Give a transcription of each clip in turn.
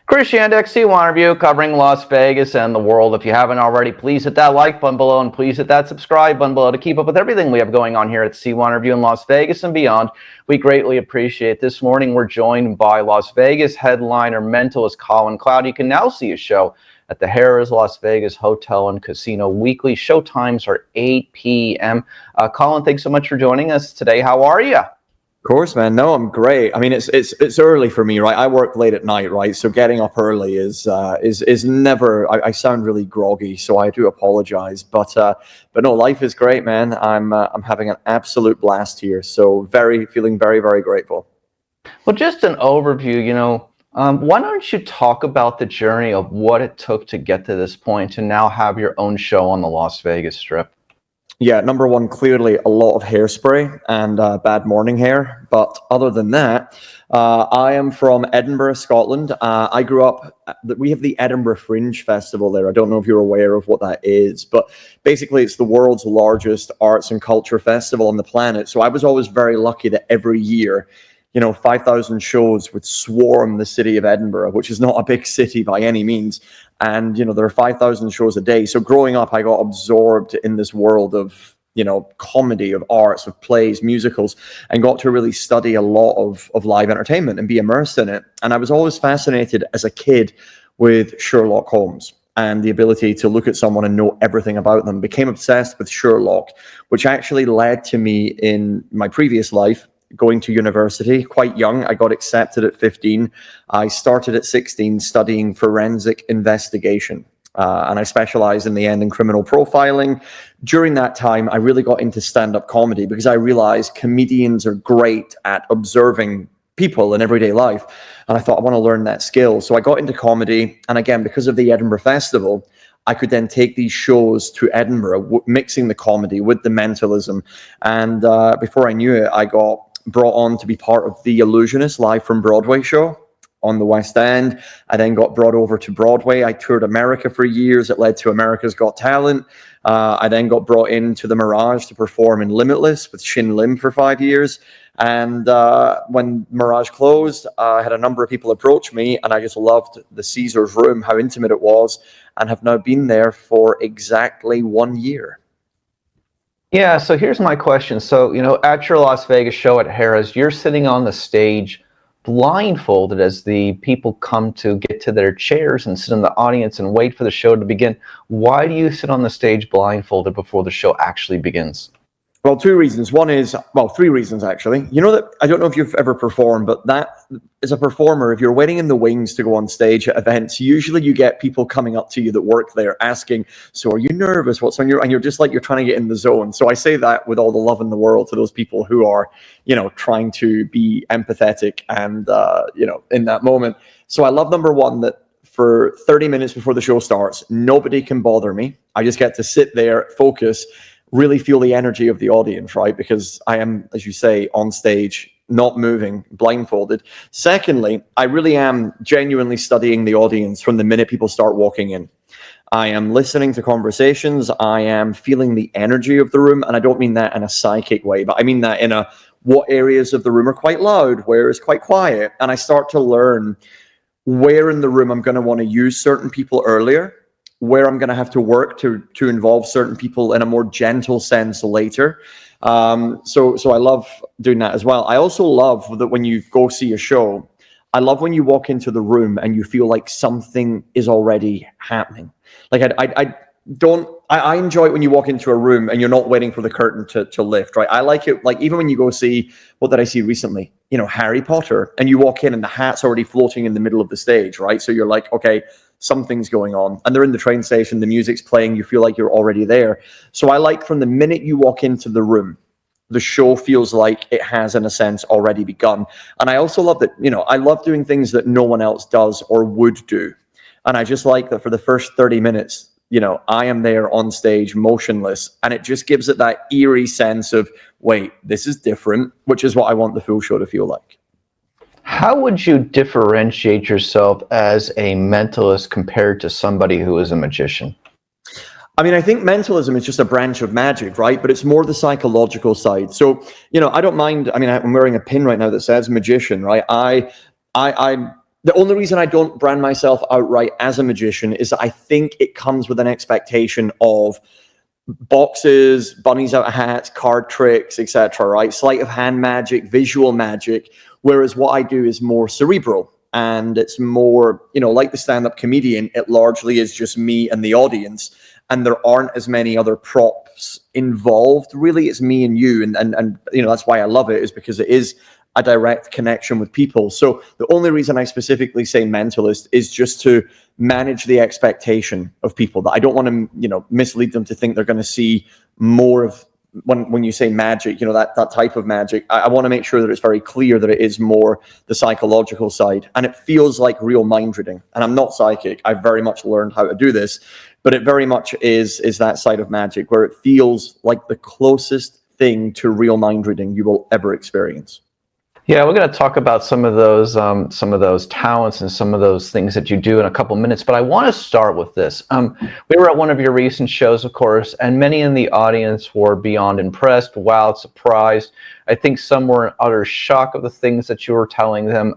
Chris Yandex, C1 Review, covering Las Vegas and the world. If you haven't already, please hit that like button below and please hit that subscribe button below to keep up with everything we have going on here at C1 Review in Las Vegas and beyond. We greatly appreciate it. This morning, we're joined by Las Vegas headliner Mentalist Colin Cloud. You can now see his show at the Harrah's Las Vegas Hotel and Casino weekly. Show times are 8 p.m. Colin, thanks so much for joining us today. How are you? Of course, man. No, I'm great. I mean, it's early for me, right? I work late at night, right? So getting up early is never. I sound really groggy, so I do apologize. But no, life is great, man. I'm having an absolute blast here. So feeling very, very grateful. Well, just an overview, why don't you talk about the journey of what it took to get to this point to now have your own show on the Las Vegas Strip? Yeah, number one, clearly a lot of hairspray and bad morning hair. But other than that, I am from Edinburgh, Scotland. I grew up, we have the Edinburgh Fringe Festival there. I don't know if you're aware of what that is, but basically it's the world's largest arts and culture festival on the planet. So I was always very lucky that every year, 5,000 shows would swarm the city of Edinburgh, which is not a big city by any means. And, there are 5,000 shows a day. So growing up, I got absorbed in this world of, comedy, of arts, of plays, musicals, and got to really study a lot of live entertainment and be immersed in it. And I was always fascinated as a kid with Sherlock Holmes and the ability to look at someone and know everything about them. Became obsessed with Sherlock, which actually led to me in my previous life going to university quite young. I got accepted at 15. I started at 16 studying forensic investigation. And I specialized in the end in criminal profiling. During that time, I really got into stand-up comedy because I realized comedians are great at observing people in everyday life. And I thought, I want to learn that skill. So I got into comedy. And again, because of the Edinburgh Festival, I could then take these shows to Edinburgh, mixing the comedy with the mentalism. And before I knew it, I got brought on to be part of The Illusionist live from Broadway show on the West End. I then got brought over to Broadway. I toured America for years. It led to America's Got Talent. I then got brought into the Mirage to perform in Limitless with Shin Lim for 5 years. And when Mirage closed, I had a number of people approach me, and I just loved the Caesars room, how intimate it was, and have now been there for exactly 1 year. Yeah, so here's my question. So, at your Las Vegas show at Harrah's, you're sitting on the stage blindfolded as the people come to get to their chairs and sit in the audience and wait for the show to begin. Why do you sit on the stage blindfolded before the show actually begins? Well, three reasons, actually. That I don't know if you've ever performed, but that as a performer, if you're waiting in the wings to go on stage at events, usually you get people coming up to you that work there asking, so are you nervous? What's on your, and you're just like, you're trying to get in the zone. So I say that with all the love in the world to those people who are, trying to be empathetic and, in that moment. So I love, number one, that for 30 minutes before the show starts, nobody can bother me. I just get to sit there, focus, really feel the energy of the audience, right? Because I am, as you say, on stage, not moving, blindfolded. Secondly, I really am genuinely studying the audience from the minute people start walking in. I am listening to conversations. I am feeling the energy of the room. And I don't mean that in a psychic way, but I mean that in a, what areas of the room are quite loud, where is quite quiet. And I start to learn where in the room I'm going to want to use certain people earlier, where I'm going to have to work to involve certain people in a more gentle sense later. So I love doing that as well. I also love that when you go see a show, I love when you walk into the room and you feel like something is already happening. Like I enjoy it when you walk into a room and you're not waiting for the curtain to lift, right? I like it, like even when you go see, what did I see recently? Harry Potter, and you walk in and the hat's already floating in the middle of the stage, right? So you're like, okay, something's going on, and they're in the train station, the music's playing, you feel like you're already there. So I like from the minute you walk into the room, the show feels like it has, in a sense, already begun. And I also love that, I love doing things that no one else does or would do. And I just like that for the first 30 minutes, I am there on stage, motionless, and it just gives it that eerie sense of, wait, this is different, which is what I want the full show to feel like. How would you differentiate yourself as a mentalist compared to somebody who is a magician? I mean, I think mentalism is just a branch of magic, right? But it's more the psychological side. So, I don't mind. I mean, I'm wearing a pin right now that says magician, right? I the only reason I don't brand myself outright as a magician is that I think it comes with an expectation of boxes, bunnies out of hats, card tricks, etc., right? Sleight of hand magic, visual magic, whereas what I do is more cerebral. And it's more, like the stand-up comedian, it largely is just me and the audience, and there aren't as many other props involved. Really, it's me and you, and that's why I love it, is because it is a direct connection with people. So the only reason I specifically say mentalist is just to manage the expectation of people, that I don't want to, mislead them to think they're going to see more of, when you say magic, that type of magic. I want to make sure that it's very clear that it is more the psychological side, and it feels like real mind reading. And I'm not psychic. I've very much learned how to do this, but it very much is that side of magic where it feels like the closest thing to real mind reading you will ever experience. Yeah, we're going to talk about some of those talents and some of those things that you do in a couple minutes. But I want to start with this. We were at one of your recent shows, of course, and many in the audience were beyond impressed, wowed, surprised. I think some were in utter shock of the things that you were telling them.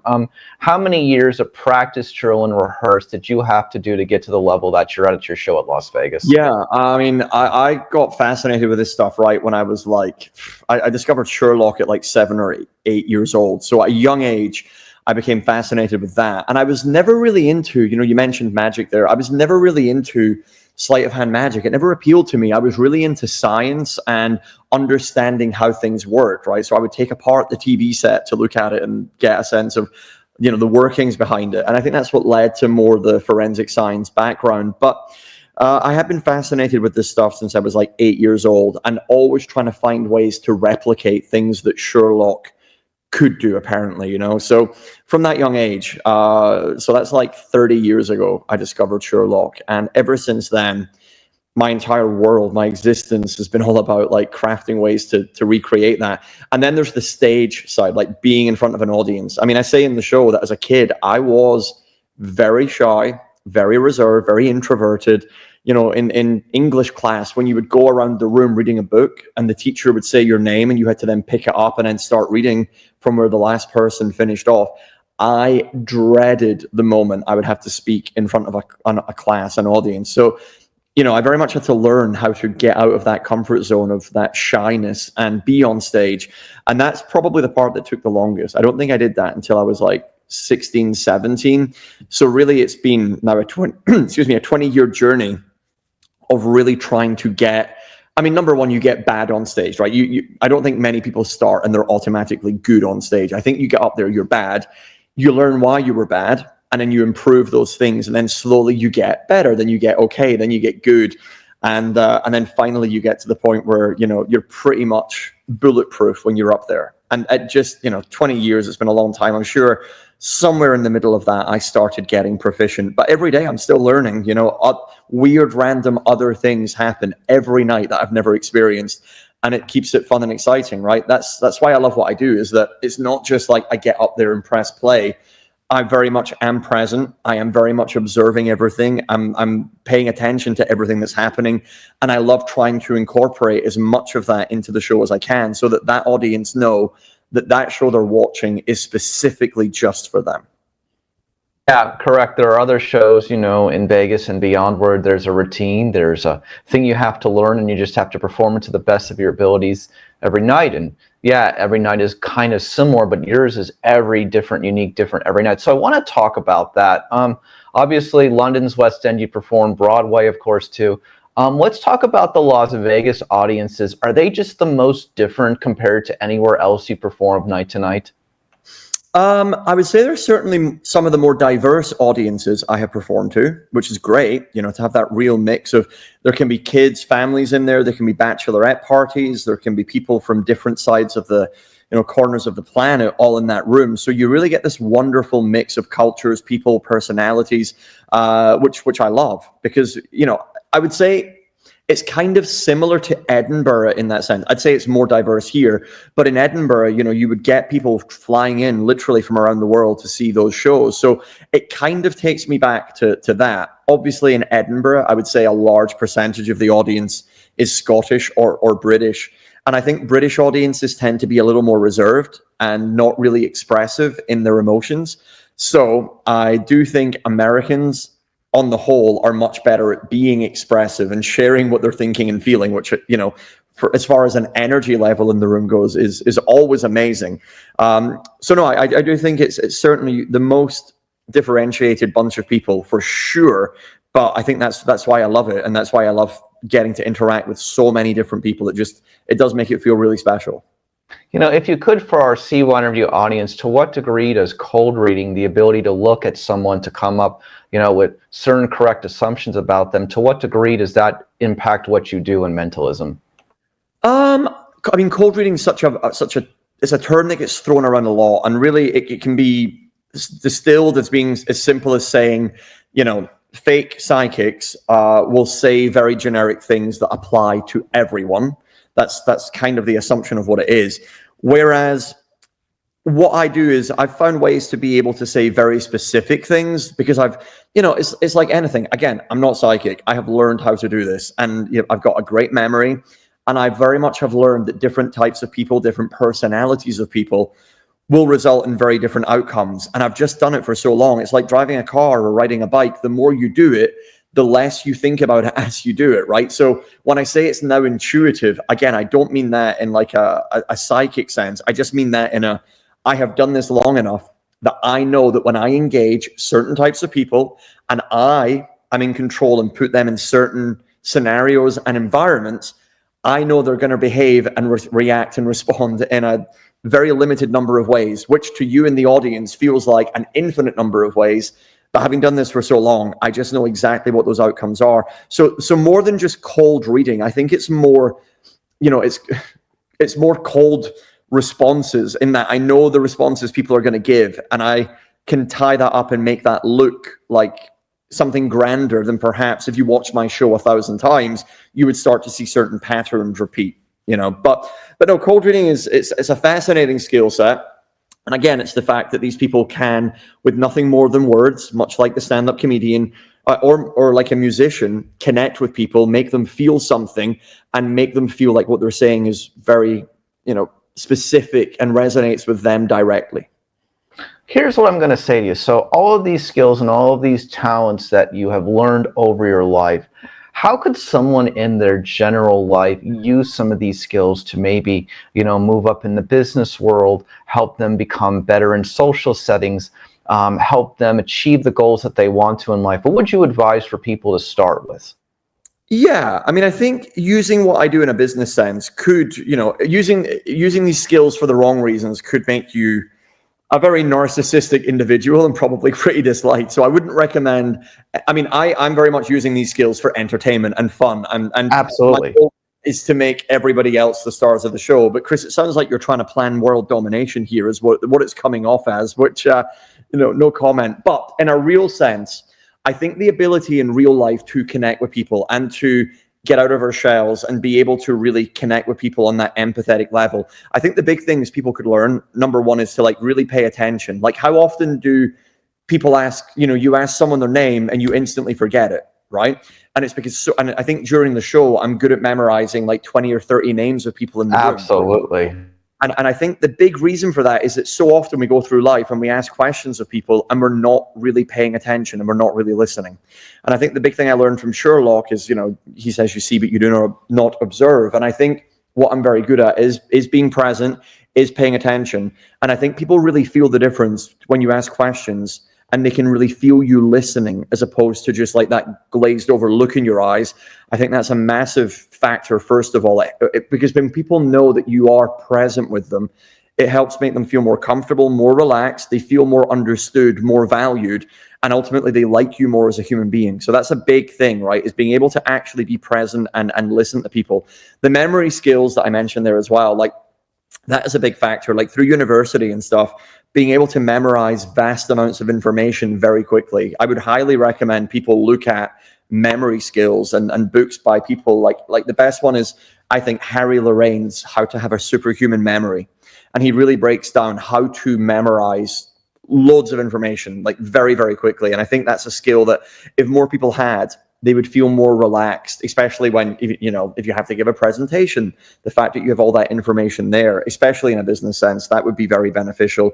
How many years of practice, drill, and rehearse did you have to do to get to the level that you're at your show at Las Vegas? Yeah, I mean, I got fascinated with this stuff right when I was I discovered Sherlock at 7 or 8 years old. So at a young age, I became fascinated with that. And I was never really into, you mentioned magic there. I was never really into sleight of hand magic. It never appealed to me. I was really into science and understanding how things worked, right? So I would take apart the TV set to look at it and get a sense of, the workings behind it. And I think that's what led to more the forensic science background. But I have been fascinated with this stuff since I was 8 years old, and always trying to find ways to replicate things that Sherlock could do, apparently, So from that young age, so that's 30 years ago, I discovered Sherlock. And ever since then, my entire world, my existence has been all about crafting ways to recreate that. And then there's the stage side, being in front of an audience. I mean, I say in the show that as a kid, I was very shy, very reserved, very introverted. In English class, when you would go around the room reading a book and the teacher would say your name and you had to then pick it up and then start reading from where the last person finished off, I dreaded the moment I would have to speak in front of a class, an audience. So, I very much had to learn how to get out of that comfort zone of that shyness and be on stage. And that's probably the part that took the longest. I don't think I did that until I was 16, 17. So really it's been now a 20-year journey of really trying to get, number one, you get bad on stage, right? I don't think many people start and they're automatically good on stage. I think you get up there, you're bad, you learn why you were bad, and then you improve those things, and then slowly you get better, then you get okay, then you get good, and then finally you get to the point where, you're pretty much bulletproof when you're up there. And at just, 20 years, it's been a long time. I'm sure somewhere in the middle of that, I started getting proficient. But every day I'm still learning, weird, random other things happen every night that I've never experienced. And it keeps it fun and exciting, right? That's why I love what I do, is that it's not just I get up there and press play. I very much am present. I am very much observing everything. I'm paying attention to everything that's happening. And I love trying to incorporate as much of that into the show as I can, so that audience know that show they're watching is specifically just for them. Yeah, correct. There are other shows, in Vegas and beyond, where there's a routine, there's a thing you have to learn, and you just have to perform it to the best of your abilities every night. And yeah, every night is kind of similar, but yours is unique, different every night. So I want to talk about that. Obviously, London's West End, you perform Broadway, of course, too. Let's talk about the Las Vegas audiences. Are they just the most different compared to anywhere else you perform night to night? I would say there's certainly some of the more diverse audiences I have performed to, which is great, to have that real mix of, there can be kids, families in there can be bachelorette parties, there can be people from different sides of the, corners of the planet all in that room. So you really get this wonderful mix of cultures, people, personalities, which I love, because, I would say it's kind of similar to Edinburgh in that sense. I'd say it's more diverse here, but in Edinburgh, you would get people flying in literally from around the world to see those shows. So it kind of takes me back to that. Obviously in Edinburgh, I would say a large percentage of the audience is Scottish or British. And I think British audiences tend to be a little more reserved and not really expressive in their emotions. So I do think Americans on the whole are much better at being expressive and sharing what they're thinking and feeling, which, for as far as an energy level in the room goes, is always amazing. So no, I do think it's certainly the most differentiated bunch of people for sure. But I think that's why I love it, and that's why I love getting to interact with so many different people. It does make it feel really special. If you could, for our C1 interview audience, to what degree does cold reading, the ability to look at someone to come up, with certain correct assumptions about them, to what degree does that impact what you do in mentalism? I mean, cold reading is it's a term that gets thrown around a lot, and really it can be distilled as being as simple as saying, fake psychics will say very generic things that apply to everyone. That's kind of the assumption of what it is. Whereas what I do is I've found ways to be able to say very specific things, because it's like anything. Again, I'm not psychic. I have learned how to do this, and I've got a great memory, and I very much have learned that different types of people, different personalities of people will result in very different outcomes. And I've just done it for so long. It's like driving a car or riding a bike. The more you do it, the less you think about it as you do it, right? So when I say it's now intuitive, again, I don't mean that in like a psychic sense. I just mean that I have done this long enough that I know that when I engage certain types of people and I am in control and put them in certain scenarios and environments, I know they're going to behave and react and respond in a very limited number of ways, which to you in the audience feels like an infinite number of ways. But having done this for so long, I just know exactly what those outcomes are. So more than just cold reading, I think it's more, it's more cold responses, in that I know the responses people are going to give, and I can tie that up and make that look like something grander than perhaps if you watch my show 1,000 times, you would start to see certain patterns repeat. But no, cold reading it's a fascinating skill set. And again, it's the fact that these people can, with nothing more than words, much like the stand-up comedian or like a musician, connect with people, make them feel something, and make them feel like what they're saying is very, specific and resonates with them directly. Here's what I'm going to say to you. So all of these skills and all of these talents that you have learned over your life, how could someone in their general life use some of these skills to maybe, move up in the business world, help them become better in social settings, help them achieve the goals that they want to in life? What would you advise for people to start with? Yeah, I mean, I think using what I do in a business sense could, using these skills for the wrong reasons could make you a very narcissistic individual and probably pretty disliked. So I wouldn't recommend. I mean, I'm very much using these skills for entertainment and fun, and Absolutely. my goal is to make everybody else the stars of the show. But Chris, it sounds like you're trying to plan world domination here, is what it's coming off as. Which, no comment. But in a real sense, I think the ability in real life to connect with people and to get out of our shells and be able to really connect with people on that empathetic level. I think the big things people could learn, number one, is to like really pay attention. Like, how often do people ask, you ask someone their name and you instantly forget it, right? And it's because, and I think during the show, I'm good at memorizing like 20 or 30 names of people in the room. Absolutely. And I think the big reason for that is that so often we go through life and we ask questions of people and we're not really paying attention and we're not really listening. And I think the big thing I learned from Sherlock is, he says you see, but you do not observe. And I think what I'm very good at is being present, is paying attention. And I think people really feel the difference when you ask questions and they can really feel you listening, as opposed to just like that glazed over look in your eyes. I think that's a massive factor, first of all, because when people know that you are present with them, it helps make them feel more comfortable, more relaxed. They feel more understood, more valued, and ultimately they like you more as a human being. So that's a big thing, right? Is being able to actually be present and listen to people. The memory skills that I mentioned there as well, like that is a big factor. Like through university and stuff, being able to memorize vast amounts of information very quickly. I would highly recommend people look at memory skills and books by people like the best one is, I think, Harry Lorraine's How to Have a Superhuman Memory. And he really breaks down how to memorize loads of information like very, very quickly. And I think that's a skill that if more people had, they would feel more relaxed, especially when, you know, if you have to give a presentation, the fact that you have all that information there, especially in a business sense, that would be very beneficial.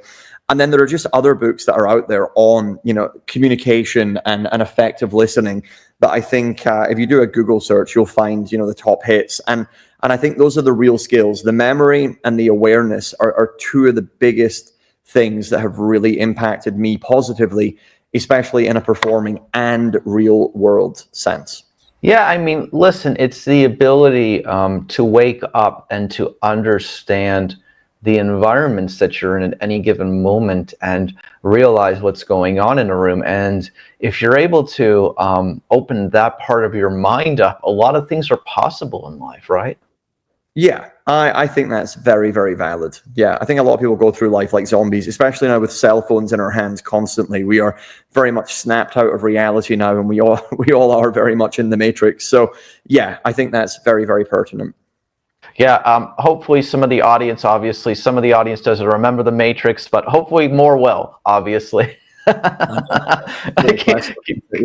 And then there are just other books that are out there on, you know, communication and effective listening that I think if you do a Google search, you'll find, you know, the top hits. And I think those are the real skills. The memory and the awareness are two of the biggest things that have really impacted me positively, especially in a performing and real world sense. Yeah, I mean, listen, it's the ability to wake up and to understand the environments that you're in at any given moment and realize what's going on in a room. And if you're able to open that part of your mind up, a lot of things are possible in life, right? Yeah, I think that's very, very valid. Yeah, I think a lot of people go through life like zombies, especially now with cell phones in our hands constantly. We are very much snapped out of reality now, and we all are very much in the matrix. So yeah, I think that's very, very pertinent. Yeah, hopefully some of the audience doesn't remember the Matrix, but hopefully more will, obviously.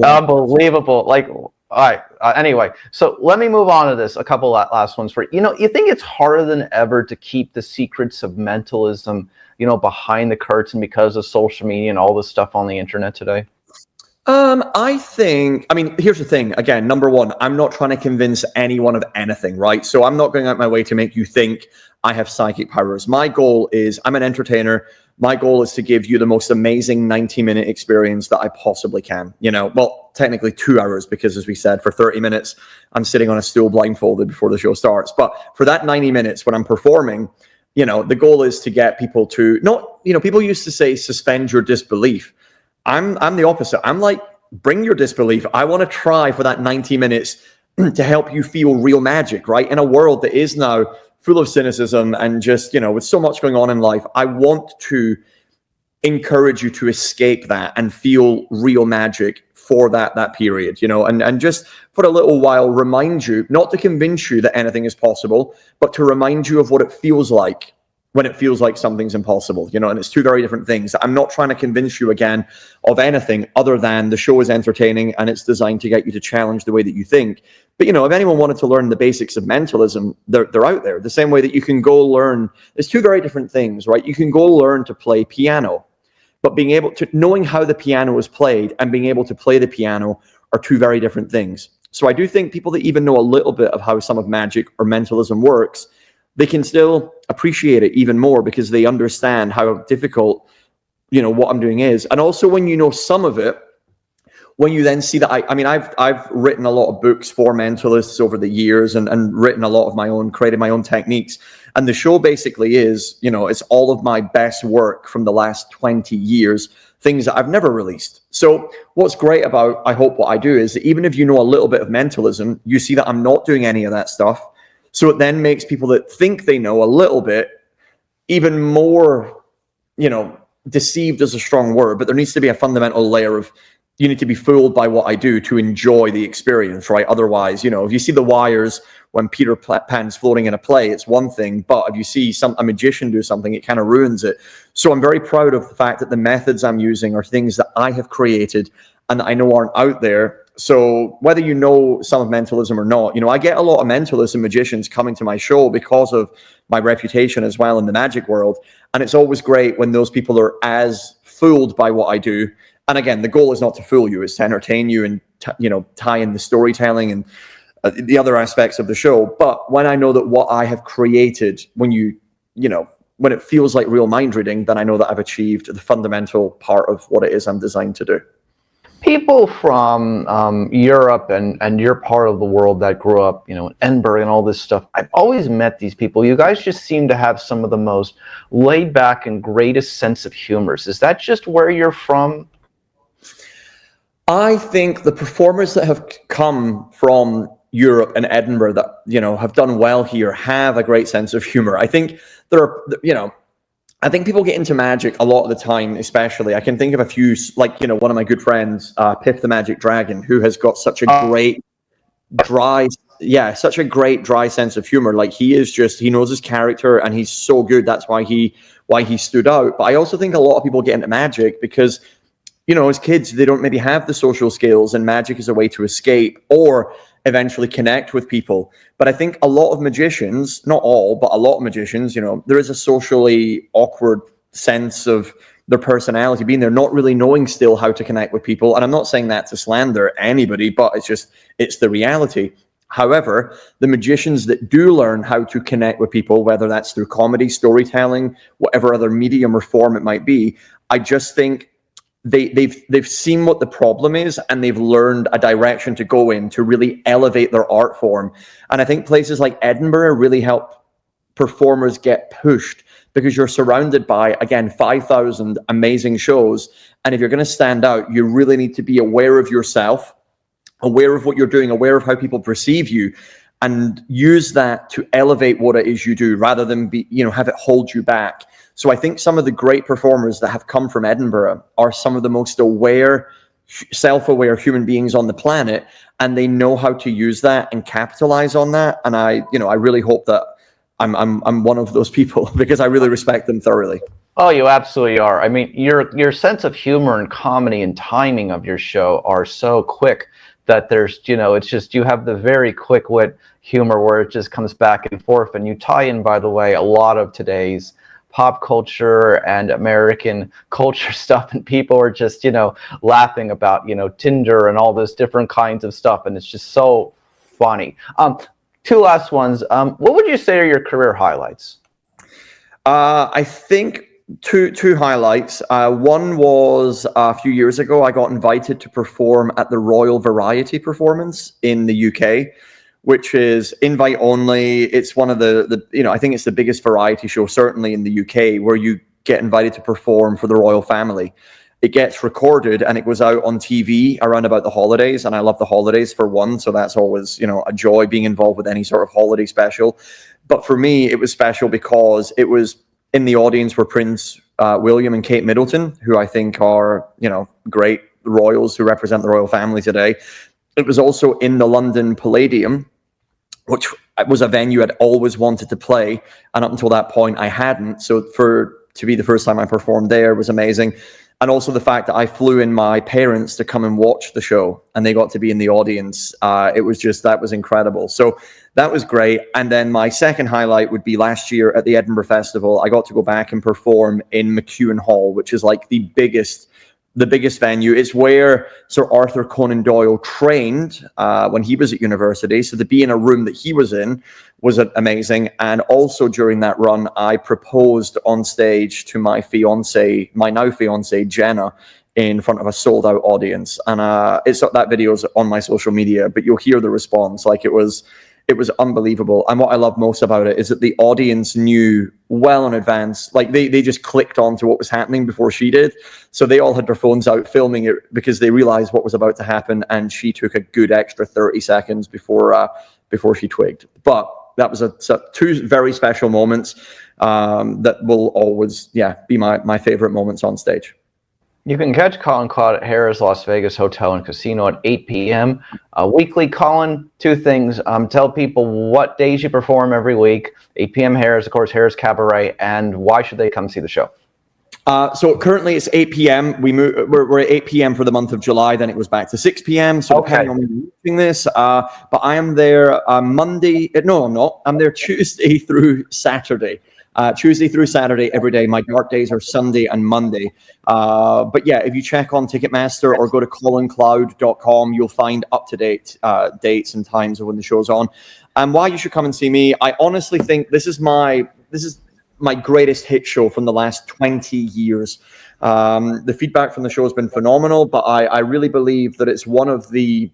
Unbelievable. Like, all right. Anyway, so let me move on to this. A couple last ones for you. You know, you think it's harder than ever to keep the secrets of mentalism, you know, behind the curtain because of social media and all this stuff on the internet today? I mean, here's the thing. Again, number one, I'm not trying to convince anyone of anything, right? So I'm not going out my way to make you think I have psychic powers. My goal is, I'm an entertainer. My goal is to give you the most amazing 90-minute experience that I possibly can. You know, well, technically 2 hours, because as we said, for 30 minutes, I'm sitting on a stool blindfolded before the show starts. But for that 90 minutes when I'm performing, you know, the goal is to get people to not, you know, people used to say, suspend your disbelief. I'm the opposite. I'm like, bring your disbelief. I want to try for that 90 minutes to help you feel real magic, right? In a world that is now full of cynicism and just, you know, with so much going on in life, I want to encourage you to escape that and feel real magic for that period, you know, and just for a little while remind you, not to convince you that anything is possible, but to remind you of what it feels like when it feels like something's impossible, you know, and it's two very different things. I'm not trying to convince you again of anything other than the show is entertaining and it's designed to get you to challenge the way that you think. But, you know, if anyone wanted to learn the basics of mentalism, they're out there. The same way that you can go learn, there's two very different things, right? You can go learn to play piano, but being able to, knowing how the piano is played and being able to play the piano are two very different things. So I do think people that even know a little bit of how some of magic or mentalism works, they can still appreciate it even more because they understand how difficult, you know, what I'm doing is. And also when you know some of it, when you then see that, I mean, I've written a lot of books for mentalists over the years and written a lot of my own, created my own techniques. And the show basically is, you know, it's all of my best work from the last 20 years, things that I've never released. So what's great about, I hope, what I do is that even if you know a little bit of mentalism, you see that I'm not doing any of that stuff. So it then makes people that think they know a little bit even more, you know, deceived is a strong word, but there needs to be a fundamental layer of, you need to be fooled by what I do to enjoy the experience, right? Otherwise, you know, if you see the wires when Peter Pan's floating in a play, it's one thing, but if you see a magician do something, it kind of ruins it. So I'm very proud of the fact that the methods I'm using are things that I have created and that I know aren't out there. So whether you know some of mentalism or not, you know, I get a lot of mentalists and magicians coming to my show because of my reputation as well in the magic world. And it's always great when those people are as fooled by what I do. And again, the goal is not to fool you, it's to entertain you and, you know, tie in the storytelling and the other aspects of the show. But when I know that what I have created, when you know, when it feels like real mind reading, then I know that I've achieved the fundamental part of what it is I'm designed to do. People from Europe and your part of the world that grew up, you know, in Edinburgh and all this stuff, I've always met these people. You guys just seem to have some of the most laid back and greatest sense of humor. Is that just where you're from? I think the performers that have come from Europe and Edinburgh that, you know, have done well here have a great sense of humor. I think there are, you know, I think people get into magic a lot of the time, especially. I can think of a few, like, you know, one of my good friends, Pip the Magic Dragon, who has got such a great dry sense of humor. Like, he is just, he knows his character and he's so good. That's why he stood out. But I also think a lot of people get into magic because, as kids, they don't maybe have the social skills, and magic is a way to escape or eventually connect with people. But I think a lot of magicians, not all, but a lot of magicians, there is a socially awkward sense of their personality being there, not really knowing still how to connect with people. And I'm not saying that to slander anybody, but it's the reality. However, the magicians that do learn how to connect with people, whether that's through comedy, storytelling, whatever other medium or form it might be, I just think they've seen what the problem is, and they've learned a direction to go in to really elevate their art form. And I think places like Edinburgh really help performers get pushed, because you're surrounded by, again, 5,000 amazing shows. And if you're going to stand out, you really need to be aware of yourself, aware of what you're doing, aware of how people perceive you, and use that to elevate what it is you do, rather than have it hold you back. So I think some of the great performers that have come from Edinburgh are some of the most aware, self-aware human beings on the planet, and they know how to use that and capitalize on that. And I really hope that I'm one of those people, because I really respect them thoroughly. Oh, you absolutely are. I mean, your sense of humor and comedy and timing of your show are so quick that there's, it's just, you have the very quick wit humor where it just comes back and forth. And you tie in, by the way, a lot of today's pop culture and American culture stuff, and people are just, laughing about, Tinder and all this different kinds of stuff. And it's just so funny. Two last ones. What would you say are your career highlights? I think two highlights. One was a few years ago, I got invited to perform at the Royal Variety Performance in the UK, which is invite only. It's one of the I think it's the biggest variety show, certainly in the UK, where you get invited to perform for the royal family. It gets recorded and it goes out on TV around about the holidays. And I love the holidays, for one. So that's always, a joy being involved with any sort of holiday special. But for me, it was special because it was in the audience were Prince William and Kate Middleton, who I think are, great royals who represent the royal family today. It was also in the London Palladium, which was a venue I'd always wanted to play. And up until that point, I hadn't. So to be the first time I performed there was amazing. And also the fact that I flew in my parents to come and watch the show, and they got to be in the audience. That was incredible. So that was great. And then my second highlight would be last year at the Edinburgh Festival. I got to go back and perform in McEwan Hall, which is like the biggest venue. It's where Sir Arthur Conan Doyle trained when he was at university. So to be in a room that he was in was amazing. And also during that run, I proposed on stage to my now fiance, Jenna, in front of a sold out audience. And that video is on my social media, but you'll hear the response. Like it was unbelievable. And what I love most about it is that the audience knew well in advance. Like they just clicked onto what was happening before she did. So they all had their phones out filming it because they realized what was about to happen. And she took a good extra 30 seconds before she twigged. But that was two very special moments that will always, be my favorite moments on stage. You can catch Colin Cloud at Harrah's Las Vegas Hotel and Casino at 8 p.m. Weekly, Colin, two things. Tell people what days you perform every week. 8 p.m. Harrah's, of course, Harrah's Cabaret, and why should they come see the show? So currently it's 8 p.m. We're at 8 p.m. for the month of July. Then it goes back to 6 p.m. So depending on when you're watching this, but I am there Monday. No, I'm not. I'm there Tuesday through Saturday. Tuesday through Saturday every day. My dark days are Sunday and Monday. But yeah, if you check on Ticketmaster or go to colincloud.com, you'll find up-to-date dates and times of when the show's on. And why you should come and see me, I honestly think this is my greatest hit show from the last 20 years. The feedback from the show has been phenomenal, but I really believe that it's one of the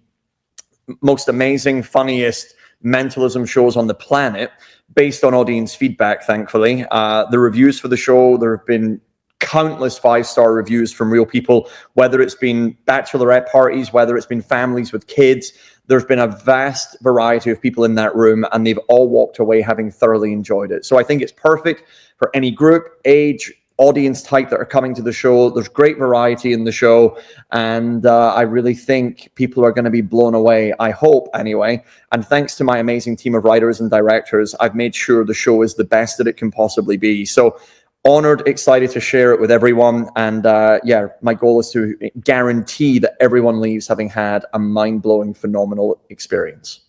most amazing, funniest mentalism shows on the planet, based on audience feedback, thankfully. The reviews for the show, there have been countless 5-star reviews from real people, whether it's been bachelorette parties, whether it's been families with kids. There's been a vast variety of people in that room, and they've all walked away having thoroughly enjoyed it. So I think it's perfect for any group, age, audience type that are coming to the show. There's great variety in the show, and I really think people are going to be blown away. I hope, anyway. And thanks to my amazing team of writers and directors, I've made sure the show is the best that it can possibly be. So honored, excited to share it with everyone. And yeah, my goal is to guarantee that everyone leaves having had a mind-blowing, phenomenal experience.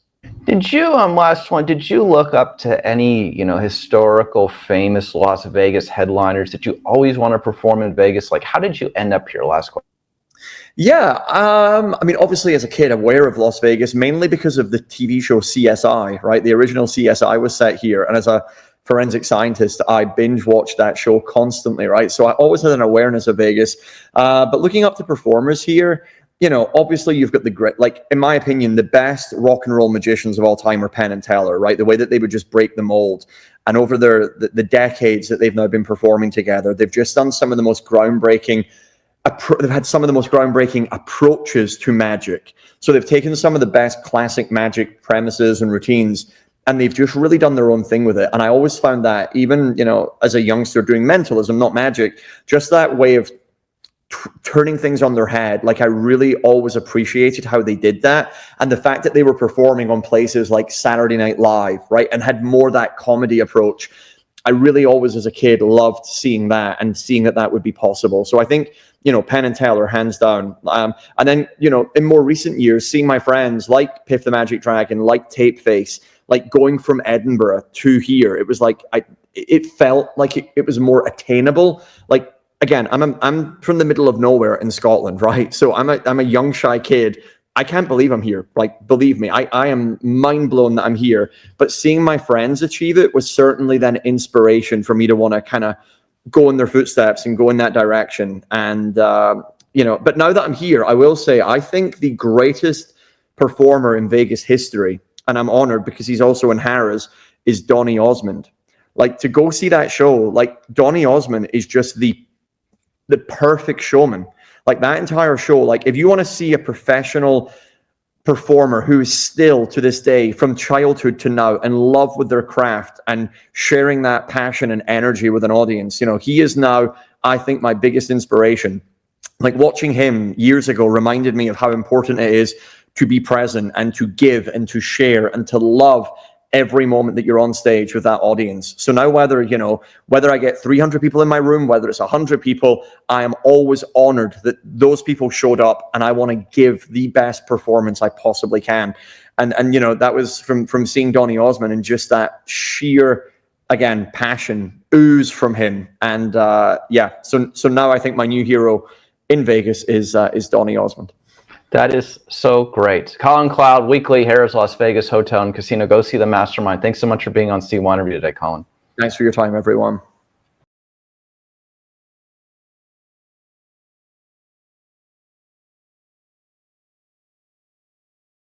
Did you, last one, did you look up to any, historical famous Las Vegas headliners that you always want to perform in Vegas? Like, how did you end up here? Last question. Yeah, I mean, obviously as a kid, aware of Las Vegas, mainly because of the TV show CSI, right? The original CSI was set here. And as a forensic scientist, I binge watched that show constantly, right? So I always had an awareness of Vegas. But looking up to performers here, obviously you've got the great, like, in my opinion, the best rock and roll magicians of all time are Penn and Teller, right? The way that they would just break the mold. And over the decades that they've now been performing together, they've just done some of the most groundbreaking they've had some of the most groundbreaking approaches to magic. So they've taken some of the best classic magic premises and routines, and they've just really done their own thing with it. And I always found that, even, as a youngster doing mentalism, not magic, just that way of turning things on their head. Like, I really always appreciated how they did that. And the fact that they were performing on places like Saturday Night Live, right, and had more that comedy approach. I really always, as a kid, loved seeing that and seeing that would be possible. So I think, Penn and Teller, hands down. And then, in more recent years, seeing my friends like Piff the Magic Dragon, like Tapeface, like going from Edinburgh to here, it was like, it felt like it was more attainable. Like, again, I'm from the middle of nowhere in Scotland, right? So I'm a young, shy kid. I can't believe I'm here. Like, believe me, I am mind blown that I'm here. But seeing my friends achieve it was certainly then inspiration for me to want to kind of go in their footsteps and go in that direction. And, but now that I'm here, I will say, I think the greatest performer in Vegas history, and I'm honored because he's also in Harrah's, is Donny Osmond. Like, to go see that show, like, Donny Osmond is just the perfect showman. Like, that entire show, like, if you want to see a professional performer who is still to this day, from childhood to now, in love with their craft and sharing that passion and energy with an audience, he is now, I think, my biggest inspiration. Like, watching him years ago reminded me of how important it is to be present and to give and to share and to love every moment that you're on stage with that audience. So now whether I get 300 people in my room, whether it's 100 people, I am always honored that those people showed up, and I want to give the best performance I possibly can. And that was from seeing Donny Osmond, and just that sheer, again, passion ooze from him. And so now I think my new hero in Vegas is Donny Osmond. That is so great. Colin Cloud, weekly, Harrah's Las Vegas Hotel and Casino. Go see the mastermind. Thanks so much for being on C1 Interview today, Colin. Thanks for your time, everyone.